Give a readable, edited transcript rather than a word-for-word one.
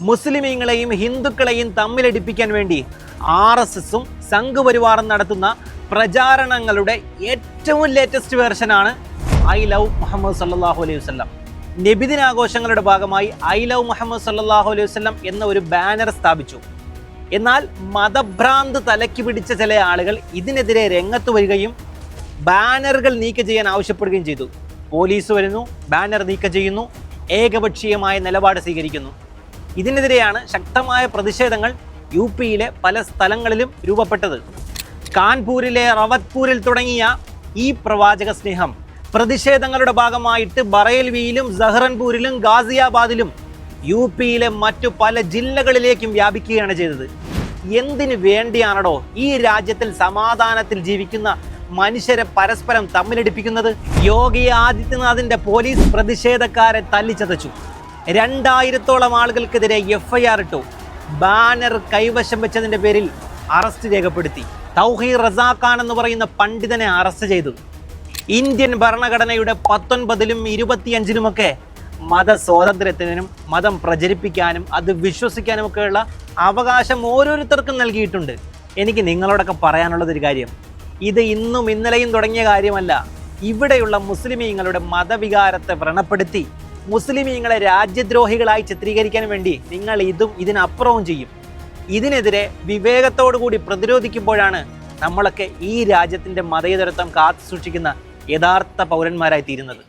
മുസ്ലിമീങ്ങളെയും ഹിന്ദുക്കളെയും തമ്മിലടിപ്പിക്കാൻ വേണ്ടി RSSും സംഘപരിവാറും നടത്തുന്ന പ്രചാരണങ്ങളുടെ ഏറ്റവും ലേറ്റസ്റ്റ് വേർഷനാണ് ഐ ലവ് മുഹമ്മദ് സല്ലല്ലാഹു അലൈഹി വസല്ലം. നബിദിനാഘോഷങ്ങളുടെ ഭാഗമായി ഐ ലവ് മുഹമ്മദ് സല്ലല്ലാഹു അലൈഹി വസല്ലം എന്ന ഒരു ബാനർ സ്ഥാപിച്ചു. എന്നാൽ മതഭ്രാന്ത് തലയ്ക്ക് പിടിച്ച ചില ആളുകൾ ഇതിനെതിരെ രംഗത്ത് വരികയും ബാനറുകൾ നീക്കം ചെയ്യാൻ ആവശ്യപ്പെടുകയും ചെയ്തു. പോലീസ് വരുന്നു, ബാനർ നീക്കം ചെയ്യുന്നു, ഏകപക്ഷീയമായ നിലപാട് സ്വീകരിക്കുന്നു. ഇതിനെതിരെയാണ് ശക്തമായ പ്രതിഷേധങ്ങൾ UPയിലെ പല സ്ഥലങ്ങളിലും രൂപപ്പെട്ടത്. കാൺപൂരിലെ റവത്പൂരിൽ തുടങ്ങിയ ഈ പ്രവാചക സ്നേഹം പ്രതിഷേധങ്ങളുടെ ഭാഗമായിട്ട് ബറേൽവിയിലും സഹറൻപൂരിലും ഗാസിയാബാദിലും UPയിലെ മറ്റു പല ജില്ലകളിലേക്കും വ്യാപിക്കുകയാണ് ചെയ്തത്. എന്തിനു വേണ്ടിയാണോ ഈ രാജ്യത്തിൽ സമാധാനത്തിൽ ജീവിക്കുന്ന മനുഷ്യരെ പരസ്പരം തമ്മിലടിപ്പിക്കുന്നത്? യോഗി ആദിത്യനാഥിന്റെ പോലീസ് പ്രതിഷേധക്കാരെ തല്ലിച്ചതച്ചു. 2000-ഓളം ആളുകൾക്കെതിരെ FIR ഇട്ടു. ബാനർ കൈവശം വെച്ചതിന്റെ പേരിൽ അറസ്റ്റ് രേഖപ്പെടുത്തി. തൗഹീർ റസാ ഖാൻ എന്ന് പറയുന്ന പണ്ഡിതനെ അറസ്റ്റ് ചെയ്തു. ഇന്ത്യൻ ഭരണഘടനയുടെ 19ലും 25ലുമൊക്കെ മതസ്വാതന്ത്ര്യത്തിനും മതം പ്രചരിപ്പിക്കാനും അത് വിശ്വസിക്കാനും ഒക്കെയുള്ള അവകാശം ഓരോരുത്തർക്കും നൽകിയിട്ടുണ്ട്. എനിക്ക് നിങ്ങളോടൊക്കെ പറയാനുള്ളതൊരു കാര്യം, ഇത് ഇന്നും ഇന്നലെയും തുടങ്ങിയ കാര്യമല്ല. ഇവിടെയുള്ള മുസ്ലിമീങ്ങളുടെ മതവികാരത്തെ വ്രണപ്പെടുത്തി മുസ്ലിമീങ്ങളെ രാജ്യദ്രോഹികളായി ചിത്രീകരിക്കാൻ വേണ്ടി നിങ്ങൾ ഇതിനപ്പുറവും ചെയ്യും. ഇതിനെതിരെ വിവേകത്തോടു കൂടി പ്രതിരോധിക്കുമ്പോഴാണ് നമ്മളൊക്കെ ഈ രാജ്യത്തിൻ്റെ മതേതരത്വം കാത്തു സൂക്ഷിക്കുന്ന യഥാർത്ഥ പൗരന്മാരായി തീരുന്നത്.